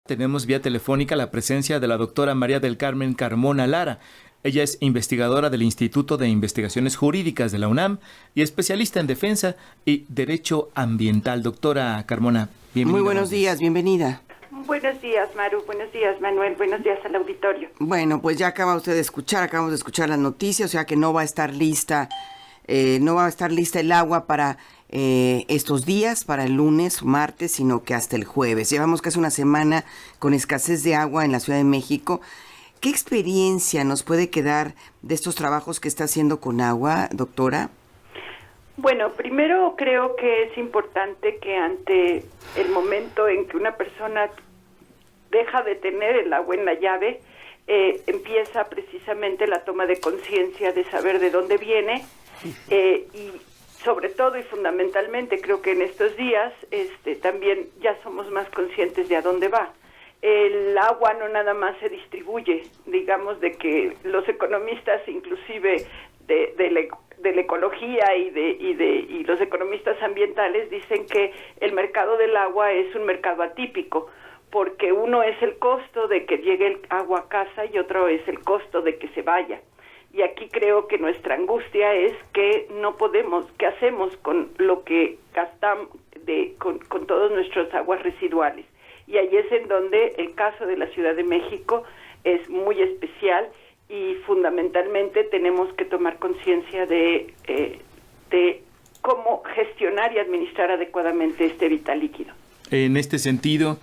Tenemos vía telefónica la presencia de la doctora María del Carmen Carmona Lara. Ella es investigadora del Instituto de Investigaciones Jurídicas de la UNAM y especialista en defensa y derecho ambiental. Doctora Carmona, bienvenida. Muy buenos días, bienvenida. Buenos días, Maru. Buenos días, Manuel. Buenos días al auditorio. Bueno, pues ya acabamos de escuchar las noticias, o sea que no va a estar lista el agua para estos días, para el lunes, martes, sino que hasta el jueves. Llevamos casi una semana con escasez de agua en la Ciudad de México. ¿Qué experiencia nos puede quedar de estos trabajos que está haciendo con agua, doctora? Bueno, primero creo que es importante que ante el momento en que una persona deja de tener el agua en la llave, empieza precisamente la toma de conciencia de saber de dónde viene y sobre todo y fundamentalmente creo que en estos días también ya somos más conscientes de a dónde va. El agua no nada más se distribuye, digamos de que los economistas inclusive de la ecología y los economistas ambientales dicen que el mercado del agua es un mercado atípico, porque uno es el costo de que llegue el agua a casa y otro es el costo de que se vaya. Y aquí creo que nuestra angustia es que no podemos, ¿qué hacemos con lo que gastamos con todas nuestras aguas residuales? Y ahí es en donde el caso de la Ciudad de México es muy especial y fundamentalmente tenemos que tomar conciencia de cómo gestionar y administrar adecuadamente este vital líquido. En este sentido,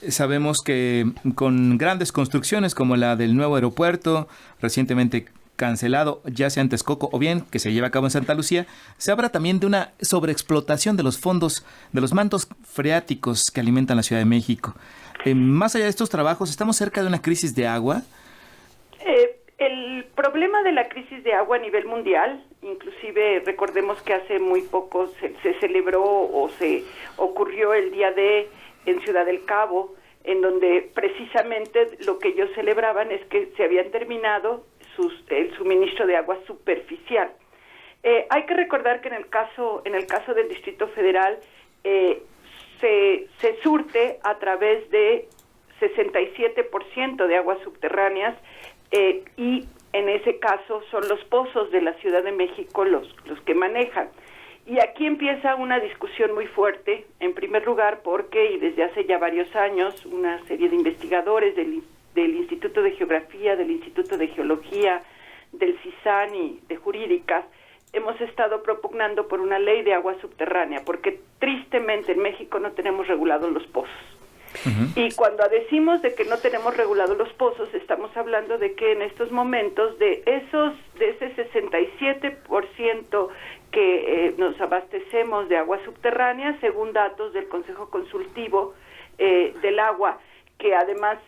sabemos que con grandes construcciones como la del nuevo aeropuerto, recientemente cancelado, ya sea en Texcoco o bien que se lleve a cabo en Santa Lucía, se habla también de una sobreexplotación de los fondos, de los mantos freáticos que alimentan la Ciudad de México. Más allá de estos trabajos, ¿estamos cerca de una crisis de agua? El problema de la crisis de agua a nivel mundial, inclusive recordemos que hace muy poco se celebró o se ocurrió el Día D en Ciudad del Cabo, en donde precisamente lo que ellos celebraban es que se habían terminado el suministro de agua superficial. Hay que recordar que en el caso del Distrito Federal se surte a través de 67% de aguas subterráneas y en ese caso son los pozos de la Ciudad de México los que manejan. Y aquí empieza una discusión muy fuerte, en primer lugar porque, y desde hace ya varios años, una serie de investigadores del Instituto de Geografía, del Instituto de Geología, del CISAN y de Jurídicas, hemos estado propugnando por una ley de agua subterránea, porque tristemente en México no tenemos regulados los pozos. Uh-huh. Y cuando decimos de que no tenemos regulados los pozos, estamos hablando de que en estos momentos de ese 67% que nos abastecemos de agua subterránea, según datos del Consejo Consultivo del Agua, que además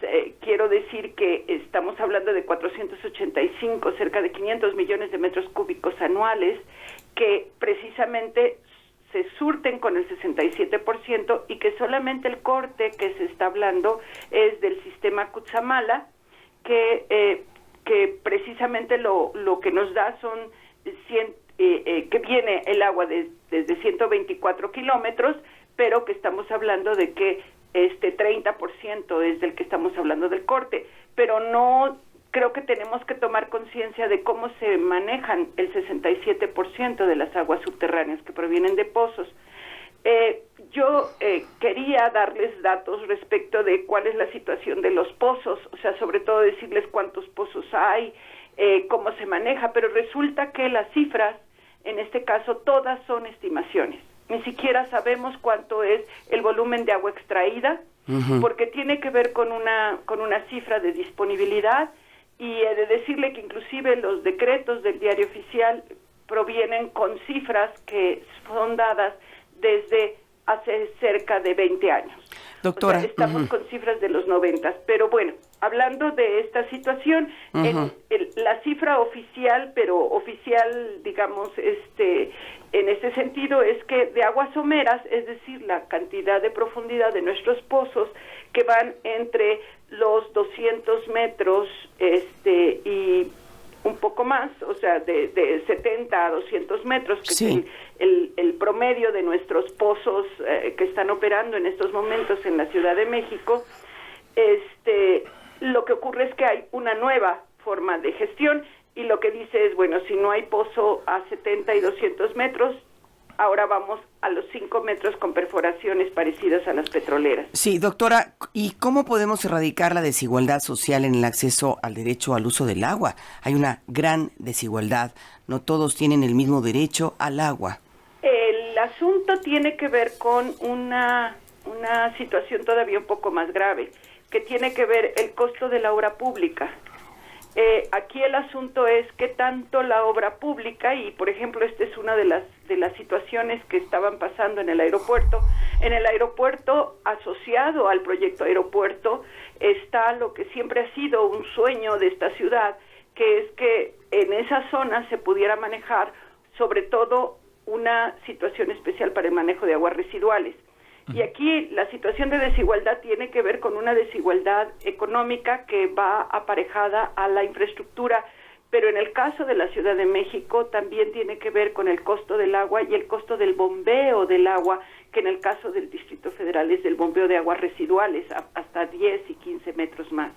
quiero decir que estamos hablando de 485, cerca de 500 millones de metros cúbicos anuales, que precisamente se surten con el 67% y que solamente el corte que se está hablando es del sistema Cutzamala, que precisamente lo que nos da son que viene el agua desde 124 kilómetros, pero que estamos hablando de que 30% es del que estamos hablando del corte, pero no creo que tenemos que tomar conciencia de cómo se manejan el 67% de las aguas subterráneas que provienen de pozos. Yo quería darles datos respecto de cuál es la situación de los pozos, o sea, sobre todo decirles cuántos pozos hay, cómo se maneja, pero resulta que las cifras, en este caso, todas son estimaciones. Ni siquiera sabemos cuánto es el volumen de agua extraída, uh-huh, porque tiene que ver con una cifra de disponibilidad, y he de decirle que inclusive los decretos del Diario Oficial provienen con cifras que son dadas desde hace cerca de 20 años. Doctora, o sea, estamos, uh-huh, con cifras de los 90, pero bueno, hablando de esta situación, uh-huh, la cifra oficial, pero oficial, digamos, en este sentido es que de aguas someras, es decir, la cantidad de profundidad de nuestros pozos, que van entre los 200 metros y un poco más, o sea, de 70 a 200 metros, que sí, es el promedio de nuestros pozos que están operando en estos momentos en la Ciudad de México. lo que ocurre es que hay una nueva forma de gestión y lo que dice es, bueno, si no hay pozo a 70 y 200 metros, ahora vamos a los 5 metros con perforaciones parecidas a las petroleras. Sí, doctora, ¿y cómo podemos erradicar la desigualdad social en el acceso al derecho al uso del agua? Hay una gran desigualdad, no todos tienen el mismo derecho al agua. El asunto tiene que ver con una situación todavía un poco más grave, que tiene que ver el costo de la obra pública. Aquí el asunto es que tanto la obra pública, y por ejemplo esta es una de las situaciones que estaban pasando en el aeropuerto asociado al proyecto aeropuerto está lo que siempre ha sido un sueño de esta ciudad, que es que en esa zona se pudiera manejar sobre todo una situación especial para el manejo de aguas residuales. Y aquí la situación de desigualdad tiene que ver con una desigualdad económica que va aparejada a la infraestructura, pero en el caso de la Ciudad de México también tiene que ver con el costo del agua y el costo del bombeo del agua, que en el caso del Distrito Federal es del bombeo de aguas residuales, hasta 10 y 15 metros más.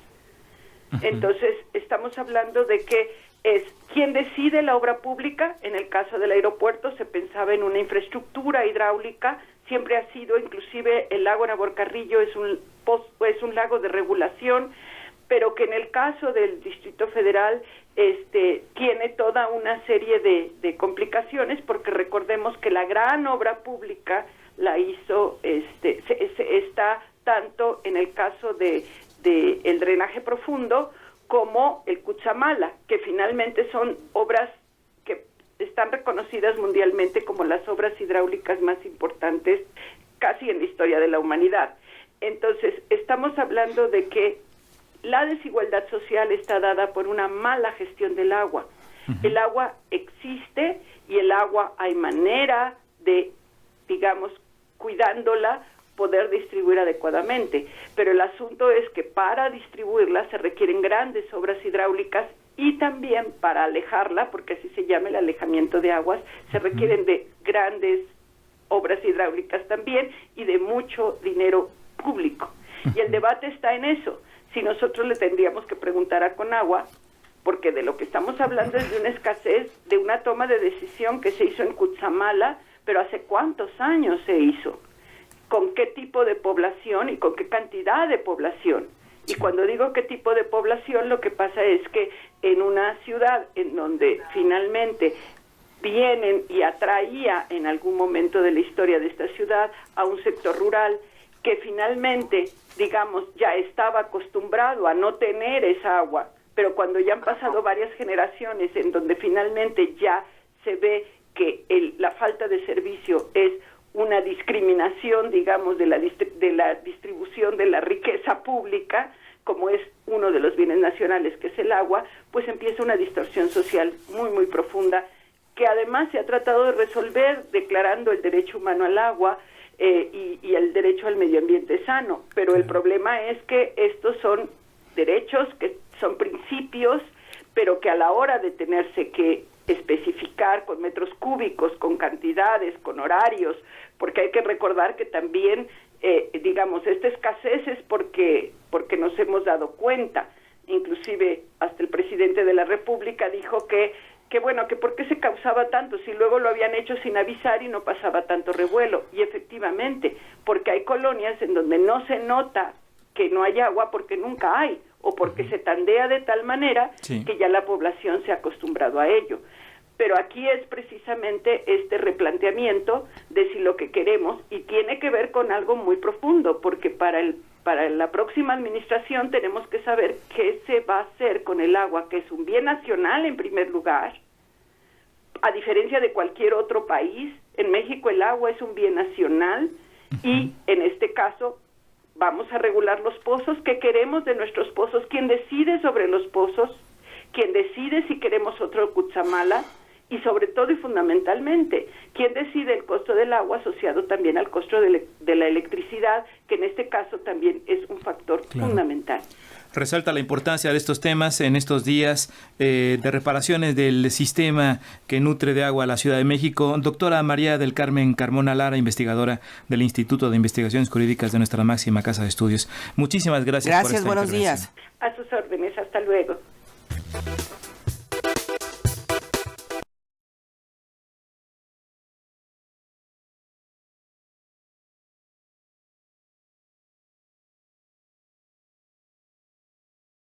Entonces, estamos hablando de que es quien decide la obra pública. En el caso del aeropuerto se pensaba en una infraestructura hidráulica, siempre ha sido, inclusive el lago Navarcarrillo es un lago de regulación, pero que en el caso del Distrito Federal tiene toda una serie de complicaciones, porque recordemos que la gran obra pública la hizo, está tanto en el caso de el drenaje profundo como el Cutzamala, que finalmente son obras que están reconocidas mundialmente como las obras hidráulicas más importantes casi en la historia de la humanidad. Entonces, estamos hablando de que la desigualdad social está dada por una mala gestión del agua. El agua existe y el agua hay manera de, digamos, cuidándola, poder distribuir adecuadamente, pero el asunto es que para distribuirla se requieren grandes obras hidráulicas y también para alejarla, porque así se llama el alejamiento de aguas, se requieren de grandes obras hidráulicas también y de mucho dinero público. Y el debate está en eso. Si nosotros le tendríamos que preguntar a Conagua, porque de lo que estamos hablando es de una escasez, de una toma de decisión que se hizo en Cutzamala, pero ¿hace cuántos años se hizo? ¿Con qué tipo de población y con qué cantidad de población? Y cuando digo qué tipo de población, lo que pasa es que en una ciudad en donde finalmente vienen y atraía en algún momento de la historia de esta ciudad a un sector rural que finalmente, digamos, ya estaba acostumbrado a no tener esa agua, pero cuando ya han pasado varias generaciones en donde finalmente ya se ve que la falta de servicio es una discriminación, digamos, de la distribución de la riqueza pública, como es uno de los bienes nacionales, que es el agua, pues empieza una distorsión social muy, muy profunda, que además se ha tratado de resolver declarando el derecho humano al agua y el derecho al medio ambiente sano. Pero el problema es que estos son derechos, que son principios, pero que a la hora de tenerse que especificar con metros cúbicos, con cantidades, con horarios, porque hay que recordar que también, digamos, esta escasez es porque nos hemos dado cuenta. Inclusive hasta el presidente de la República dijo que bueno, que por qué se causaba tanto, si luego lo habían hecho sin avisar y no pasaba tanto revuelo. Y efectivamente, porque hay colonias en donde no se nota que no hay agua porque nunca hay, o porque se tandea de tal manera que ya la población se ha acostumbrado a ello. Pero aquí es precisamente este replanteamiento de si lo que queremos, y tiene que ver con algo muy profundo, porque para la próxima administración tenemos que saber qué se va a hacer con el agua, que es un bien nacional en primer lugar. A diferencia de cualquier otro país, en México el agua es un bien nacional y en este caso vamos a regular los pozos. ¿Qué queremos de nuestros pozos? ¿Quién decide sobre los pozos? ¿Quién decide si queremos otro Cutzamala? Y sobre todo y fundamentalmente, ¿quién decide el costo del agua asociado también al costo de la electricidad, que en este caso también es un factor fundamental. Resalta la importancia de estos temas en estos días de reparaciones del sistema que nutre de agua a la Ciudad de México. Doctora María del Carmen Carmona Lara, investigadora del Instituto de Investigaciones Jurídicas de nuestra máxima casa de estudios. Muchísimas gracias. Gracias, buenos días. A sus órdenes, hasta luego.